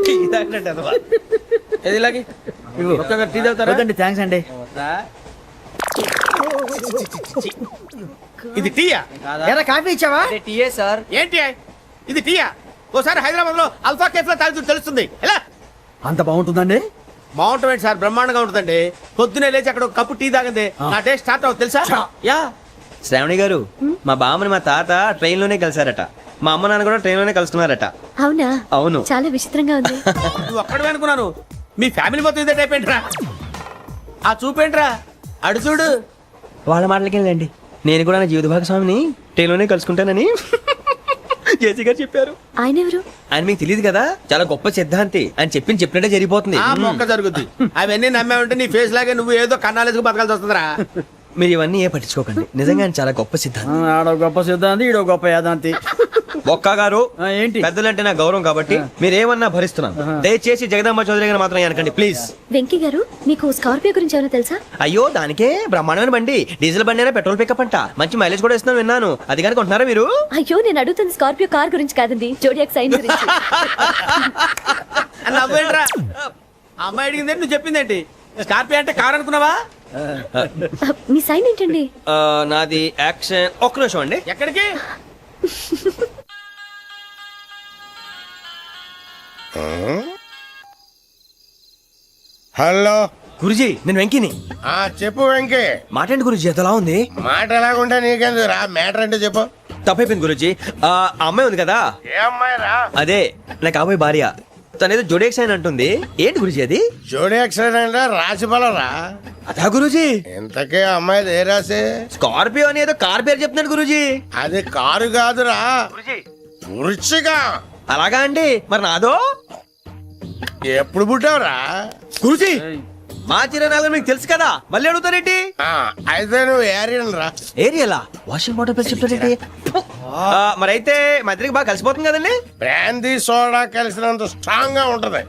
[SPEAKER 4] టీ తాగినట్టు అదవా.
[SPEAKER 5] ఏది ఇలాగే ఒక్క టీ తాగుతారా?
[SPEAKER 3] థ్యాంక్స్ అండి.
[SPEAKER 5] ఇది టీయా?
[SPEAKER 2] ఎరా కాఫీ ఇచ్చావా?
[SPEAKER 9] టీయే సార్.
[SPEAKER 5] ఏంటి
[SPEAKER 9] ఇది టీయా? ఓసారి హైదరాబాద్ లో అల్ఫా కేఫ్ లో తాగుతూ తెలుస్తుంది. ఎలా
[SPEAKER 3] అంత బాగుంటుందండి?
[SPEAKER 9] బాగుంటుంది సార్, బ్రహ్మాండంగా ఉంటుందండి. పొద్దునే లేచి అక్కడ ఒక కప్పు టీ తాగింది నా డే స్టార్ట్ అవుతుంది తెలుసా? యా.
[SPEAKER 4] శ్రావణి గారు, మా బామ్మని మా తాత ట్రైన్ లోనే కలిసారట. మా అమ్మ నాన్న కూడా ట్రైన్ లోనే కలుస్తున్నారట.
[SPEAKER 7] అవునా?
[SPEAKER 4] అవును.
[SPEAKER 7] చాలా విచిత్రంగా ఉంది.
[SPEAKER 9] నువ్వు ఒక్కడే అనుకున్నాను, మీ ఫ్యామిలీ మొత్తం ఇదే టైప్ ఏంట్రా? ఆ చూపేంట్రా, అడు చూడు.
[SPEAKER 4] వాళ్ళ మాటలకి వెళ్ళండి. నేను కూడా నా జీవిత భాగస్వామిని ట్రైన్ లోనే కలుసుకుంటానని జేసీ గారు చెప్పారు.
[SPEAKER 7] ఆయన ఎవరు?
[SPEAKER 4] ఆయన మీకు తెలియదు కదా, చాలా గొప్ప సిద్ధాంతి. ఆయన చెప్పినట్టే జరిగిపోతుంది.
[SPEAKER 9] ఆ మొక్క జరుగుద్ది. అవన్నీ నమ్మే ఉంటే నీ ఫేస్ లాగే నువ్వు ఏదో కన్నాలేసుకు బతకాల్సి వస్తుందిరా.
[SPEAKER 4] మీరు ఇవన్నీ ఏ పట్టించుకోకండి. నిజంగా ఆయన చాలా గొప్ప సిద్ధాంతి.
[SPEAKER 3] ఆడో గొప్ప సిద్ధాంతి, ఈడో గొప్ప యాదాంతి.
[SPEAKER 4] ఒక్క గారు,
[SPEAKER 3] ఏంటి?
[SPEAKER 4] పెద్దలంటే నా గౌరవం కాబట్టి మీరేమన్నా భరిస్తున్నాను. దయచేసి జగదాంబ చౌదరి గారు మాత్రం అనకండి ప్లీజ్.
[SPEAKER 7] వెంకీ గారు, మీకు స్కార్పియో గురించి ఏమైనా తెలుసా?
[SPEAKER 4] అయ్యో, దానికే బ్రహ్మాండమైన బండి. డీజిల్ బండి అయినా పెట్రోల్ పికప్ అంట. మంచి మైలేజ్ కూడా ఇస్తున్నాను విన్నాను. అది కనుక కొంటున్నారా మీరు?
[SPEAKER 7] అయ్యో, నేను అడుగుతుంది స్కార్పియో కార్ గురించి కాదండి, జోడియాక్ సైన్ గురించి.
[SPEAKER 9] నవ్వేంట్రా? అమ్మాయి అడిగిందేంటి, నువ్వు చెప్పిందేంటి? స్కార్పియో అంటే కార్ అనుకున్నావా?
[SPEAKER 7] మీ సైన్ ఏంటండి?
[SPEAKER 4] నాది యాక్షన్. ఒక్క నిమిషం అండి.
[SPEAKER 9] ఎక్కడికి?
[SPEAKER 6] హలో.
[SPEAKER 4] గురుజీ, నేను వెంకిని.
[SPEAKER 6] చెప్పు వెంకీ.
[SPEAKER 4] మాటండి గురుజీ, ఎంతలా ఉంది?
[SPEAKER 6] మాట ఎలాగుంటా నీకెందుకు రా, మ్యాటర్ అంటే చెప్పు.
[SPEAKER 4] తప్పైపోయింది గురుజీ. ఆ అమ్మాయి ఉంది కదా,
[SPEAKER 6] ఏ అమ్మాయి రా?
[SPEAKER 4] అదే నా కాబోయే భార్య. తనేదో జోడేక్స్ అని అంటుంది. ఏంటి గురుజీ అది?
[SPEAKER 6] జోడి యాక్సిడెంట్ రాసి బలరా?
[SPEAKER 4] అదా గురుజీ.
[SPEAKER 6] ఇంతకే అమ్మాయి ఏ రాసి?
[SPEAKER 4] స్కార్పియో అని ఏదో కార్ పేరు చెప్తున్నాడు గురుజీ.
[SPEAKER 6] అది కారు కాదురా, వృచ్చిక.
[SPEAKER 4] అలాగా అండి, మరి నాదో?
[SPEAKER 6] ఎప్పుడు పుట్టావురా?
[SPEAKER 4] గురుజీ, మా చిరనాలు మీకు తెలుసు కదా, మళ్ళీ అడుగుతారేంటి?
[SPEAKER 6] అయితే నువ్వు ఏరియన్ రా.
[SPEAKER 4] ఏరియలా? వాషింగ్ వాటర్ పేరు చెప్తారేంటి? మరైతే మా ఇద్దరికి బాగా కలిసిపోతుంది కదండి.
[SPEAKER 6] బ్రాందీ సోడా కలిసినంత స్ట్రాంగ్ గా ఉంటది.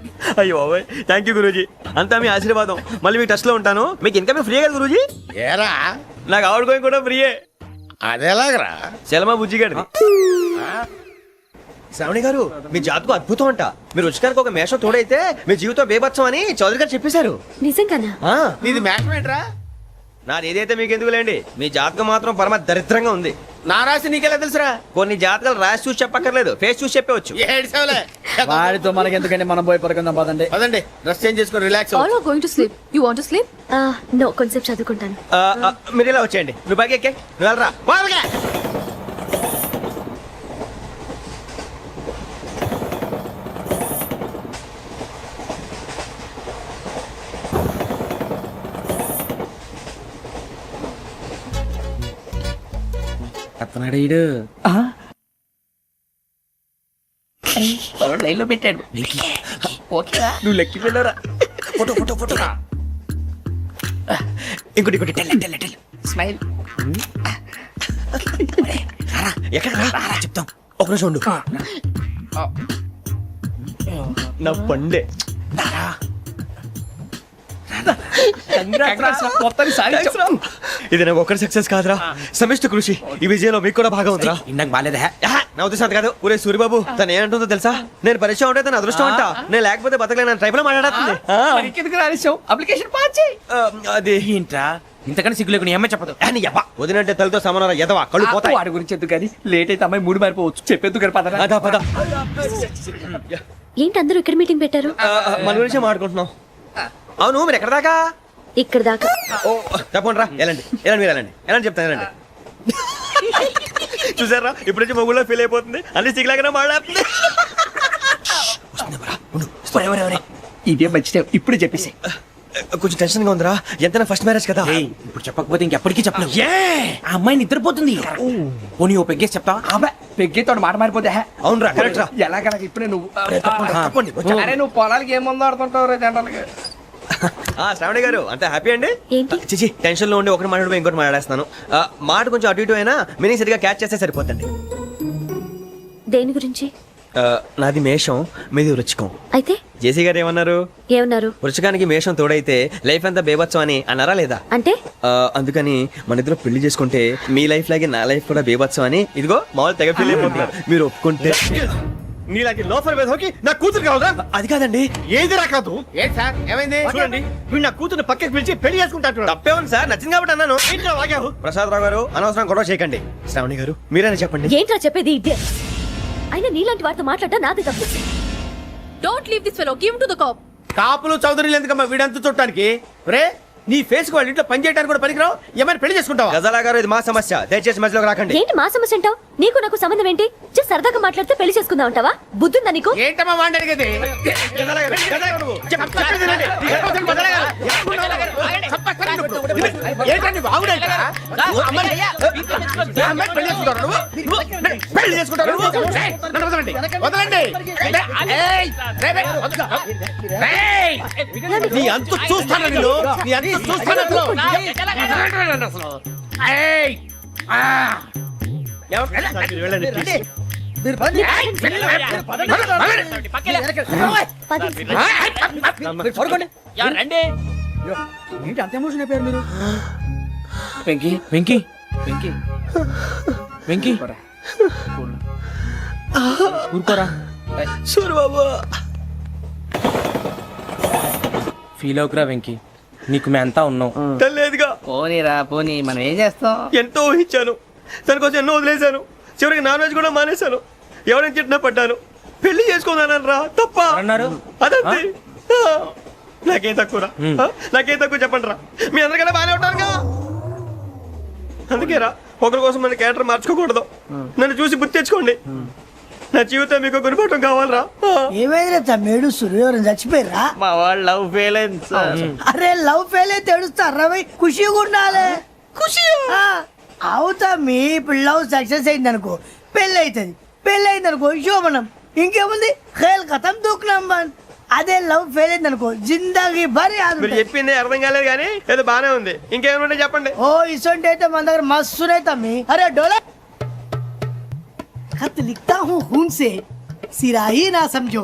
[SPEAKER 4] అయ్యో థ్యాంక్ యూ గురూజీ, అంతా మీ ఆశీర్వాదం. మళ్ళీ మీ టచ్ లో ఉంటాను. మీకు ఇంకా ఫ్రీ కదా గురూజీ?
[SPEAKER 6] ఏరా,
[SPEAKER 4] నాకు ఆవిడ గోయింగ్ కూడా ఫ్రీయే.
[SPEAKER 6] అదేలాగరా?
[SPEAKER 4] చలమా బుజ్జి గారిది. శ్రావణి గారు, మీ జాతకు అద్భుతం అంట. మీరు రుచికారికి ఒక మేషం తోడైతే మీ జీవితం బేబత్సం అని చౌదరి గారు చెప్పేశారు.
[SPEAKER 7] నిజంగానా?
[SPEAKER 9] నీది మ్యాచ్ ఏంట్రా?
[SPEAKER 4] నాది ఏదైతే మీకు ఎందుకులేండి, మీ జాతకం మాత్రం పరమ దరిద్రంగా ఉంది.
[SPEAKER 9] నా రాసి నీకెలా తెలుసురా?
[SPEAKER 4] కొన్ని జాతకాలు రాసి చూసి చెప్పక్కర్లేదు, ఫేస్ చూసి చెప్పవచ్చు.
[SPEAKER 9] ఏడ్చావులే.
[SPEAKER 3] వాడితో మనకెందుకండి, మనం పోయి పడుకుందాం పదండి.
[SPEAKER 9] పదండి, డ్రెస్ చేంజ్ చేసుకొని relax
[SPEAKER 8] All are going to sleep. You want to sleep?
[SPEAKER 7] No, కొంచెం చదువుకుంటాను.
[SPEAKER 4] మీరు ఇలా వచ్చేయండి. నువ్వు బాగా ఎక్కే, నువ్వు వెళ్ళరా. బాగా
[SPEAKER 9] లైన్ లో పెట్టాడు. ఓకేరా,
[SPEAKER 4] నువ్వు లెక్కి వెళ్ళరా. Photo photo photo. ఇంకోటి ఇంకోటి. Tell
[SPEAKER 9] smile.
[SPEAKER 4] ఎక్కడ చెప్తాం. ఒక నిమిషం ఉండు. నా పండే. ఇది నాకు ఒక్కరి సక్సెస్ కాదురా, సమిష్టి కృషి. ఈ విజయంలో మీకు కూడా భాగం ఉందిరా.
[SPEAKER 9] ఇందాక బాగాలేదా?
[SPEAKER 4] నా ఉద్దేశం కాదు. ఊరే సూరిబాబు, తను ఏమంటుందో తెలుసా? నేను పరిచయం ఉంటే తన అదృష్టం అంట. నేను లేకపోతే బతకలేను ట్రైబ్ లో మాట్లాడుతుంది.
[SPEAKER 9] అప్లికేషన్ పాస్ చేయి.
[SPEAKER 4] అది
[SPEAKER 9] ఏంట్రా ఇంతకన్నా సిగ్గు లేకుండా ఏమై చెప్పదు.
[SPEAKER 4] వదినంటే తలతో సమానం ఎదవా, కళ్ళు పోతాయి.
[SPEAKER 9] వాడి గురించి ఎందుకు కానీ, లేట్ అయితే అమ్మాయి మూడు మారిపోవచ్చు. చెప్పేందుకు కానీ పదరా.
[SPEAKER 4] అదా పద.
[SPEAKER 7] ఏంటి అందరూ ఇక్కడ మీటింగ్ పెట్టారు?
[SPEAKER 4] మన గురించి మాట్లాడుకుంటున్నాం. అవును, మీరు ఎక్కడ దాకా?
[SPEAKER 7] ఇక్కడ దాకా.
[SPEAKER 4] ఓ తప్పకుండా రా, వెళ్ళండి వెళ్ళండి, మీరు వెళ్ళండి వెళ్ళండి, చెప్తాను వెళ్ళండి. చూసారా, ఇప్పుడు నుంచి మొగుల్లో ఫీల్ అయిపోతుంది. అన్ని సిగ్లాగానే మాట్లాడుతుంది.
[SPEAKER 9] ఇదే మంచి ఇప్పుడు చెప్పేసి.
[SPEAKER 4] కొంచెం టెన్షన్ గా ఉందిరా, ఎంతైనా ఫస్ట్ మ్యారేజ్ కదా.
[SPEAKER 9] ఇప్పుడు చెప్పకపోతే ఇంకెప్పటికీ చెప్పలేవు. ఆ అమ్మాయి నిద్రపోతుంది. పోనీ ఓ పెగ్గేసి చెప్తావా? అబ్బా, పెగ్గేతో మాట మారిపోతే.
[SPEAKER 4] అవునరా, కరెక్ట్ రా.
[SPEAKER 9] ఎలాగలా ఇప్పుడే నువ్వు
[SPEAKER 4] తప్పండి.
[SPEAKER 9] అరే నువ్వు పొలాలకి ఏం ముందు ఆడుతుంటావు రే జనరల్గా.
[SPEAKER 4] శ్రావణి గారు, అంతా హ్యాపీ అండి?
[SPEAKER 7] ఏంటి?
[SPEAKER 4] చిచి, టెన్షన్ లో ఉండి ఒకటి మాట్లాడిపోయి ఇంకోటి మాట్లాడేస్తాను. మాట కొంచెం అటు ఇటు అయినా మీనింగ్ సరిగా క్యాచ్ చేస్తే సరిపోతండి.
[SPEAKER 7] దేని గురించి?
[SPEAKER 4] నాది మేషం, మీది వృచ్చికం.
[SPEAKER 7] అయితే
[SPEAKER 4] జేసీ గారు ఏమన్నారు?
[SPEAKER 7] ఏమన్నారు?
[SPEAKER 4] వృచ్చికానికి మేషం తోడైతే లైఫ్ అంతా బేబత్సం అని అన్నారా లేదా?
[SPEAKER 7] అంటే
[SPEAKER 4] అందుకని మన ఇద్దరు పెళ్లి చేసుకుంటే మీ లైఫ్ లాగే నా లైఫ్ కూడా బేబత్సం అని ఇదిగో మామూలు తెగ ఫీల్ అయిపోతున్నారు. మీరు ఒప్పుకుంటే.
[SPEAKER 3] నీలాంటి లోఫర్ మీద హోకి నా కూతురు కావదా?
[SPEAKER 4] అది కాదండి.
[SPEAKER 3] ఏది రాకాదు.
[SPEAKER 9] ఏంటి సార్ ఏమైంది?
[SPEAKER 3] చూడండి, వీడు నా కూతురు పక్కకి పిలిచి పెళ్లి చేసుకుంటాడు.
[SPEAKER 4] తప్పే ఉంది సార్, నచ్చింది కాబట్టి అన్నాను.
[SPEAKER 3] ఏంట్రా వాగావు?
[SPEAKER 4] ప్రసాద్ రావు గారు, అనవసరం గొడవ చేయకండి. శ్రావణి గారు, మీరైనా చెప్పండి.
[SPEAKER 7] ఏంట్రా చెప్పేది? ఇదే అయినా నీలాంటి వారితో మాట్లాడటం నాది తప్పు.
[SPEAKER 8] Don't leave this fellow, give to the cop.
[SPEAKER 5] కాపులు చౌదరులు ఎందుకమ్మా వీడంతా చూడటానికి? రే నీ ఫేస్ వాళ్ళ ఇంట్లో పని చేయడానికి కూడా పనికిరావు. ఏమైనా పెళ్లి చేసుకుంటావా?
[SPEAKER 4] గజాలా గారు ఇది మా సమస్య, దయచేసి మధ్యలోకి రాకండి.
[SPEAKER 7] ఏంటి మా సమస్య అంటావు? నీకు నాకు సంబంధం ఏంటి? జస్ట్ సరదాగా మాట్లాడితే పెళ్లి చేసుకుందాం అంటావా? బుద్ధుందా నీకు?
[SPEAKER 5] ఏంటమ్మా వాడిని అడిగేది?
[SPEAKER 4] గజాలా గారు, గజాలా గారు నువ్వు.
[SPEAKER 5] ఏంటండి బాగుండేట? పెళ్లి చేసుకుంటారు నువ్వు? పెళ్లి చేసుకుంటారు నువ్వు? ఏయ్, నన్ను వదలండి, వదలండి. ఏయ్, రే, రే, ఏయ్, నీ అంతు చూస్తాను నేను, నీ అంతు చూస్తాను అసలు. ఏయ్, ఆ.
[SPEAKER 4] వెళ్ళండి please.
[SPEAKER 7] పది.
[SPEAKER 3] ఏంటి అంత ఎమోషన్ అయిపోయారు మీరు?
[SPEAKER 9] వెంకీ వెంకీ వెంకీ వెంకీ ఊరుకోరా. ఫీల్ అవుకురా వెంకీ, నీకు మేమంతా ఉన్నాం.
[SPEAKER 4] లేదుగా,
[SPEAKER 9] పోనీరా పోనీ, మనం ఏం చేస్తాం?
[SPEAKER 4] ఎంతో ఊహించాను, దానికోసం ఎన్నో వదిలేశాను, చివరికి నాన్ వెజ్ కూడా మానేశాను. ఎవరైనా తిట్టినా పడ్డాను. పెళ్లి చేసుకుందానని రా తప్ప
[SPEAKER 9] అన్నారు?
[SPEAKER 4] అదంతే. నాకేం తక్కువరా? నాకేం తక్కువ చెప్పండి రా. మీ అందరికన్నా బాగానే ఉంటారుగా. అందుకే రా, ఒకరి కోసం మన క్యారెక్టర్ మార్చుకోకూడదు. నన్ను చూసి గుర్తు తెచ్చుకోండి. నా జీవితం మీకు గురిపటం కావాలరా.
[SPEAKER 2] ఏమైనా తమ్మేడు సూర్యవరం చచ్చిపోయిరా?
[SPEAKER 9] మా వాళ్ళు లవ్ ఫెయిల్ అయింది సార్.
[SPEAKER 2] అరే లవ్ ఫెయిల్ అయితే ఏడుస్తారా? ఖుషిగా ఉండాలి. ఖుషి అవుతా. మీ ఇప్పుడు లవ్ సక్సెస్ అయింది అనుకో, పెళ్ళి అవుతుంది. పెళ్ళి అయింది అనుకో శోభనం. ఇంకేముంది, ఖేల్ కథం దూకునాం బాన్. అదే లవ్ ఫెయిల్ అయింది అనుకో జిందాగీ భారీ
[SPEAKER 4] మీరు చెప్పింది అర్థం కాలేదు కానీ ఏదో బానే ఉంది. ఇంకేమైనా చెప్పండి.
[SPEAKER 2] ఓ ఇసొంటి అయితే మన దగ్గర మస్తునే తమ్మి. అరే డోలా खत लिखता हूँ खून से, सिरा ही ना समझो,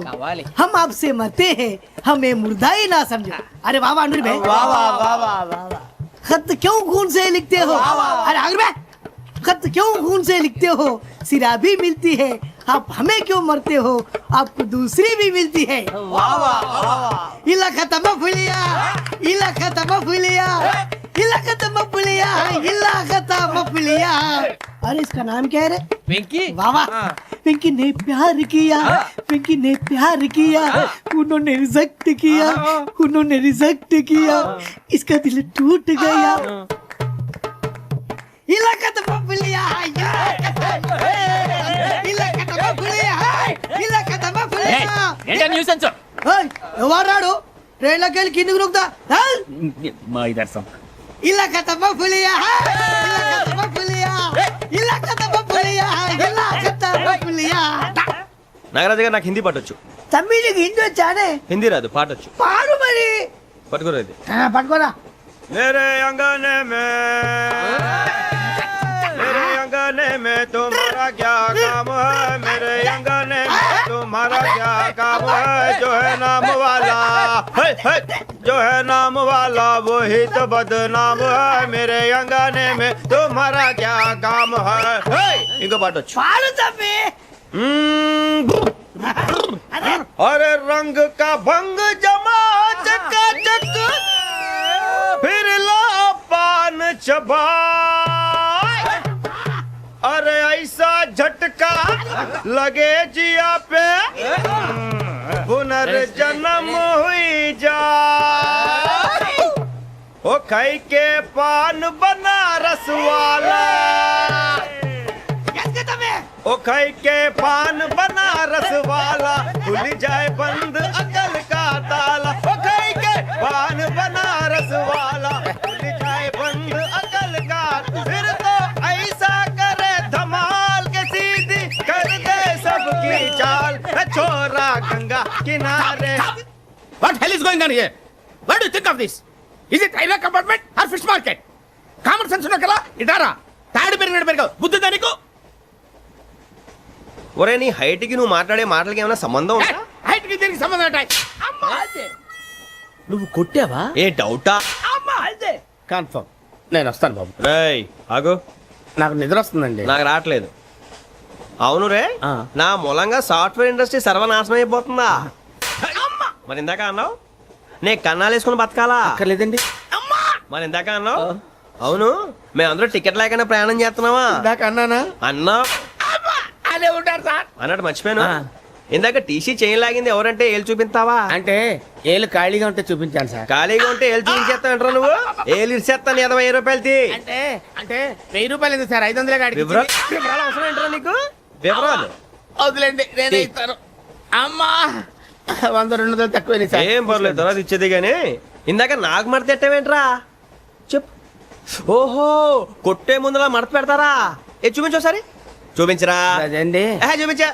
[SPEAKER 2] हम आपसे मरते हैं, हमें मुर्दा ही ना समझो. अरे वाह वाह अनुरी भाई, वाह वाह वाह वाह वाह. खत क्यों खून से लिखते हो? अरे अनुरी भाई, खत क्यों खून से लिखते हो? सिरा भी मिलती है, आप हमें क्यों मरते हो? आपको दूसरी भी मिलती है. वाह वाह वाह. इला खत्म फुलिया, इला खत्म फुलिया, इला खत्म फुलिया, इला खत्म फुलिया. अरे इसका नाम क्या है रे?
[SPEAKER 9] వెంకీ.
[SPEAKER 2] वाह वाह. पिंकी ने प्यार किया, पिंकी ने प्यार किया, उन्होंने रिजेक्ट किया, उन्होंने रिजेक्ट किया, इसका दिल टूट गया. इलाका तो बबलिया, इलाका तो बबलिया, इलाका तो बबलिया.
[SPEAKER 9] ఏంటా న్యూసెన్స్?
[SPEAKER 2] ओए ఎవరు రాడు? ట్రైన్ లోకి వెళ్ళి కిందికి నొక్కుతా.
[SPEAKER 9] మా ఇదర్సం.
[SPEAKER 2] इलाका तो बबलिया, इलाका तो बबलिया, इलाका तो बबलिया, इलाका तो बबलिया.
[SPEAKER 4] నాగరాజు గారు నాకు హిందీ పాటొచ్చు.
[SPEAKER 2] తమ్మి నీకు హిందీ వచ్చానే?
[SPEAKER 4] హిందీ రాదు, పాటొచ్చు.
[SPEAKER 2] పాడు మరి.
[SPEAKER 4] పట్టుకోలేదు.
[SPEAKER 2] పట్టుకోరా.
[SPEAKER 4] मेरे अंगने में तुम्हारा क्या काम है? मेरे अंगने में तुम्हारा क्या काम है? जो है नाम वाला, जो है नाम वाला वही तो बदनाम है. मेरे अंगने में तुम्हारा क्या काम है? इनको पाटो.
[SPEAKER 2] పాడు తమ్మి.
[SPEAKER 4] अरे रंग का भंग जमा चकाचक, फिर ला पान चबा. अरे ऐसा झटका लगे जिया पे, पुनर्जन्म हुई जा. ओ खाई के पान बनारस वाला, ओ खाई के पान बनारस वाला, खुल जाए बंद अकल का ताला. ओ खाई के पान बनारस वाला, खुल जाए बंद अकल का. फिर तो ऐसा करे धमाल के सीधी कर दे सबकी चाल. छोरा गंगा किनारे.
[SPEAKER 5] What hell is going on here? What do you think of this? Is it railway compartment or fish market? Common sense ఉన్నా కదా ఇటారా. తాడు పెరిగినట్టు పెరిగావు, బుద్ధి దానికి.
[SPEAKER 4] ఒరే నీ హైట్ కి నువ్వు మాట్లాడే మాటలకి ఏమైనా సంబంధం ఉందా?
[SPEAKER 5] హైట్ కి దీనికి సంబంధం ఉంటాయి. నువ్వు కొట్టావా?
[SPEAKER 4] ఏ డౌటా?
[SPEAKER 5] కన్ఫర్మ్. నేను వస్తాను బాబు.
[SPEAKER 4] రేయ్ ఆగు,
[SPEAKER 5] నాకు నిద్ర వస్తుందండి.
[SPEAKER 4] నాకు రావట్లేదు. అవును రే, నా మూలంగా సాఫ్ట్వేర్ ఇండస్ట్రీ సర్వనాశనం అయిపోతుందా? మరి ఇందాక అన్నావు నే కన్నాలు వేసుకుని బతకాలా?
[SPEAKER 5] అక్కర్లేదండి.
[SPEAKER 4] మరి ఇందాక అన్నావు అవును మేమందరూ టికెట్ లేకుండా ప్రయాణం చేస్తున్నావా?
[SPEAKER 5] ఇందాక అన్నానా?
[SPEAKER 4] అన్నా
[SPEAKER 5] అదే ఉంటారు సార్.
[SPEAKER 4] అన్నట్టు మర్చిపోయాను. ఇందాక టీసీ చేయి లాగింది ఎవరంటే ఏళ్ళు చూపిస్తావా?
[SPEAKER 5] అంటే ఏళ్ళు ఖాళీగా ఉంటే చూపించాను సార్.
[SPEAKER 4] ఖాళీగా ఉంటే ఏళ్ళు చూపించేస్తానంటారా నువ్వు? ఏళ్ళు ఇచ్చేస్తాను 20 రూపాయలది.
[SPEAKER 5] అంటే అంటే 1000 రూపాయలు ఎందుకు సార్? 500 కాడికి
[SPEAKER 4] వివరాలు అవసరం ఏంట్రా నీకు? వివరాలు
[SPEAKER 5] వదిలేండి, నేనే ఇస్తాను. అమ్మా 100-200 తక్కువ సార్.
[SPEAKER 4] ఏం పర్లేదు, తర్వాత ఇచ్చేది కానీ ఇందాక నాకు మడత పెట్టావేంట్రా? చెప్పు. ఓహో, కొట్టే ముందులా మడత పెడతారా? ఏ చూపించు ఒకసారి. చూపించరా?
[SPEAKER 5] అదండి.
[SPEAKER 4] చూపించా.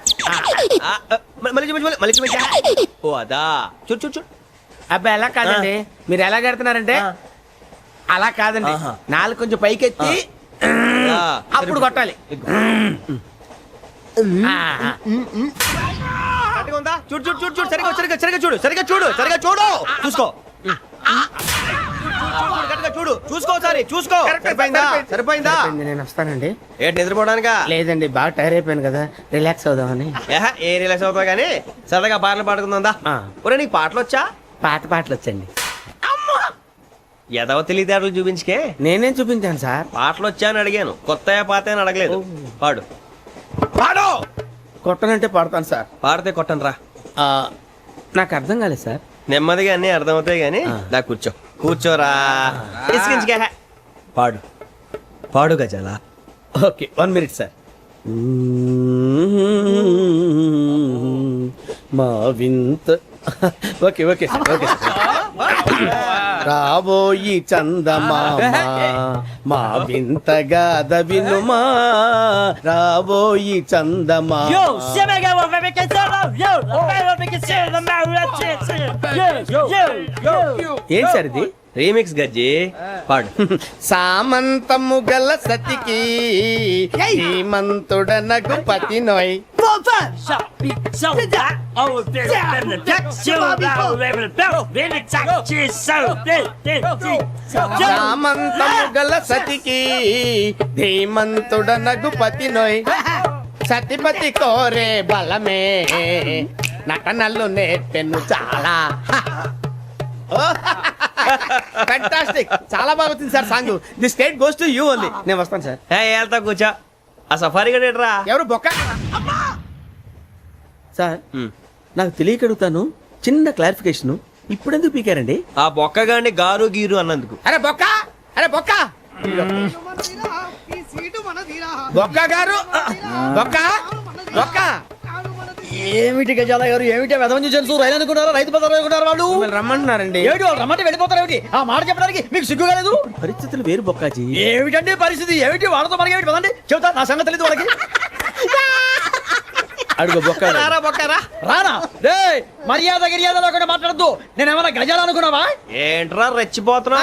[SPEAKER 4] మళ్ళీ చూపించు, మళ్ళీ చూపించా. ఓ అదా, చూడు చూడు చూడు.
[SPEAKER 5] అబ్బాయి ఎలా కాదండి, మీరు ఎలా కడుతున్నారంటే అలా కాదండి. నాలుగు కొంచెం పైకెత్తి అప్పుడు కొట్టాలి.
[SPEAKER 4] కరెక్ట్గా ఉందా? చూడు చూడు చూడు చూడు, సరిగా సరిగా సరిగా చూడు, సరిగా చూడు, సరిగా చూడు, చూసుకో. చూడు, చూసుకో ఒకసారి, చూసుకో. సరిపోయిందా? సరిపోయిందా?
[SPEAKER 5] నేను వస్తానండి.
[SPEAKER 4] ఏంటి నిద్రపోవడానికా?
[SPEAKER 5] లేదండి, బాగా టైర్ అయిపోయాను కదా, రిలాక్స్ అవుదామని.
[SPEAKER 4] ఏ రిలాక్స్ అవుతావు కానీ సరదాగా పాటలు పాడుకుందా? ఒరే నీకు పాటలు వచ్చా?
[SPEAKER 5] పాటలు వచ్చండి.
[SPEAKER 4] ఎదవ తెలివితేటలు చూపించుకే.
[SPEAKER 5] నేనేం చూపించాను సార్?
[SPEAKER 4] పాటలు వచ్చా అని అడిగాను, కొత్త పాత అని అడగలేదు. పాడు పాడు.
[SPEAKER 5] కొట్టనంటే పాడతాను సార్.
[SPEAKER 4] పాడితే కొట్టను రా.
[SPEAKER 5] నాకు అర్థం కాలేదు సార్.
[SPEAKER 4] నెమ్మదిగా అన్నీ అర్థమవుతాయి కానీ దా కూర్చో. కూర్చోరా. పాడు పాడు గజాల.
[SPEAKER 5] Okay, 1 minute sir. మా వింత. Okay okay sir, okay sir. రాబోయి చందమామ మా వింతగా వినుమా, రాబోయి చందమామ. ఏం సార్ ఇది?
[SPEAKER 4] రీమిక్స్ గజ్జి. పాడు.
[SPEAKER 5] సామంతము గల సతికి శ్రీమంతుడనగు పతి నోయ్. సామంతము గల సతికి ధీమంతుడనగు పతి నోయ్. సతిపతి కోరే బలమే నటనలు నేర్పెను చాలా. ఫ్యాంటాస్టిక్, చాలా బాగా వచ్చింది sir song. The state goes to you only. నేను వస్తాను సార్.
[SPEAKER 4] వెళ్తా కూర్చో. ఆ సఫారీ గడేట్రా.
[SPEAKER 5] ఎవరు బొక్క సార్? నాకు తెలియక అడుగుతాను, చిన్న క్లారిఫికేషన్. ఇప్పుడెందుకు పీకారండి?
[SPEAKER 4] ఆ బొక్క గాని గారు గీరు అన్నందుకు.
[SPEAKER 5] అరే బొక్క, అరే బొక్క, బొక్క గారు, బొక్క బొక్క.
[SPEAKER 3] ఏమిటి గజాల గారు, ఏమిటి వెదవం చూసాను రైలు అనుకున్నారా, రైతు బజార్ అనుకున్నారు వాళ్ళు?
[SPEAKER 5] రమ్మంటున్నారండి.
[SPEAKER 3] ఏమిటి వాళ్ళు రమ్మంటే వెళ్ళిపోతారు? ఏమిటి ఆ మాట చెప్పడానికి మీకు సిగ్గు కాలేదు?
[SPEAKER 5] పరిస్థితులు వేరు బొక్కాజీ.
[SPEAKER 3] ఏమిటండి పరిస్థితి? ఏమిటి వాళ్ళతో మనకి ఏమిటి పదండి చెబుతా, నా సంగతి తెలియదు వాళ్ళకి.
[SPEAKER 5] అడుగు బొక్క.
[SPEAKER 4] రారా బొక్కరా.
[SPEAKER 3] రానా రే, మర్యాద గిర్యాద లేకుండా మాట్లాడద్దు. నేను ఏమన్నా గజాలు అనుకున్నావా?
[SPEAKER 4] ఏంట్రా రెచ్చిపోతున్నావు?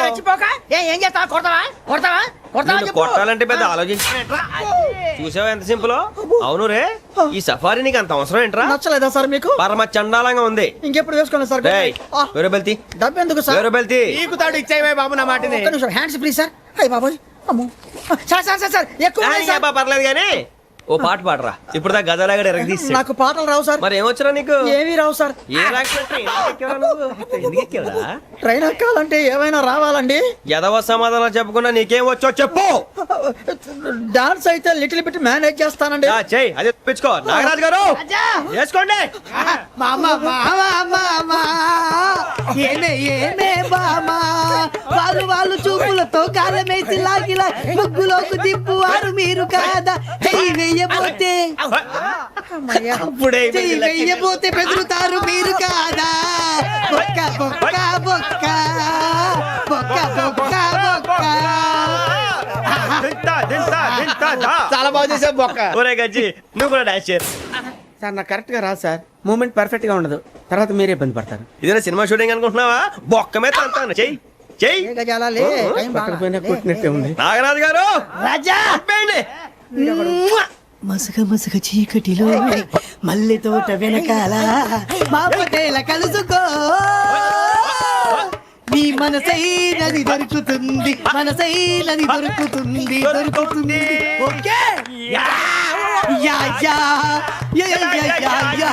[SPEAKER 2] ఏం చేస్తావా? కొడతావా? కొడతావా?
[SPEAKER 4] నిన్ను కొట్టాలంటే పెద్ద ఆలోచించా. చూసావా ఎంత సింపుల్? అవును రే, ఈ సఫారీ నీకు అంత అవసరం ఏంట్రా?
[SPEAKER 3] నచ్చలేదా సార్ మీకు?
[SPEAKER 4] పరమ చండాలంగా ఉంది.
[SPEAKER 3] ఇంకెప్పుడు వేసుకోండి సార్.
[SPEAKER 4] వేరే బెల్తి,
[SPEAKER 3] డబ్బు ఎందుకు సార్?
[SPEAKER 4] వేరే బెల్తి.
[SPEAKER 5] నీకు తాడు ఇచ్చాయి బాబు నా మాటని.
[SPEAKER 2] Hands please sir. అయ్య బాబోయ్, అమ్మో సార్ సార్ సార్ సార్ ఎక్కువ
[SPEAKER 4] పర్లేదు కానీ ఓ పాట పాడరా. ఇప్పుడు దా గదలాగడ ఎరగదీసి.
[SPEAKER 2] నాకు పాటలు రావు సార్.
[SPEAKER 4] మరి ఏమొచ్చరా నీకు?
[SPEAKER 2] ఏమీ రావు సార్.
[SPEAKER 4] ఏ రాకపోతే
[SPEAKER 2] ట్రైన్ ఎక్కాలంటే ఏమైనా రావాలండి.
[SPEAKER 4] ఎదవ సమాధానం చెప్పకుండా నీకేం వచ్చో చెప్పు.
[SPEAKER 2] డాన్స్ అయితే లిటిల్ బిట్ మేనేజ్ చేస్తానండి.
[SPEAKER 4] చెయ్యి, అదే తెప్పించుకో. నాగరాజు గారు వేసుకోండి.
[SPEAKER 2] ఏమే ఏమే బామా, వాళ్ళు చూపులతో కాలమేసి లాగిలా ముగ్గులోకి తిప్పువారు మీరు కాదా? వెయ్యబోతే వెయ్యబోతే బెదురుతారు మీరు కాదా? బొక్క బొక్క బొక్క బొక్క బొక్క బొక్క.
[SPEAKER 5] చాలా బాగా చేసావు బొక్క.
[SPEAKER 4] ఒరే గజ్జి, నువ్వు కూడా డాన్స్ చేయరు
[SPEAKER 5] సార్. నాకు కరెక్ట్ గా రాదు సార్, మూమెంట్ పర్ఫెక్ట్ గా ఉండదు, తర్వాత మీరే ఇబ్బంది పడతారు.
[SPEAKER 4] ఇదేనా సినిమా షూటింగ్ అనుకుంటున్నావా? బొక్క మీద అంటాను. చెయ్యి చెయ్యి.
[SPEAKER 5] కొట్టినట్టే ఉంది.
[SPEAKER 4] నాగరాజు గారు
[SPEAKER 2] రాజా మసక మసక చీకటిలో మల్లె తోట వెనకాల మా పటేల కలుసుకో, నీ మనసైనది దొరుకుతుంది, మనసైనది దొరుకుతుంది, దొరుకుతుంది. Okay yeah yeah yeah yeah yeah yeah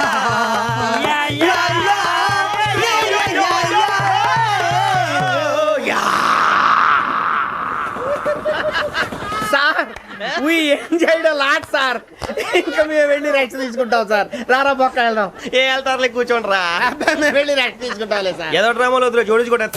[SPEAKER 2] yeah yeah yeah.
[SPEAKER 5] Sir
[SPEAKER 9] we enjoyed lot sir. ఇంకా మేము వెళ్ళి రెస్ట్ తీసుకుంటాం సార్. రారా పక్క వెళ్దాం.
[SPEAKER 4] ఏ వెళ్తారులే కూర్చోండి రా.
[SPEAKER 9] అబ్బాయి మేము వెళ్ళి రెస్ట్ తీసుకుంటాంలే సార్.
[SPEAKER 4] ఏదో డ్రామాలో వద్దు జోడించుకుంటా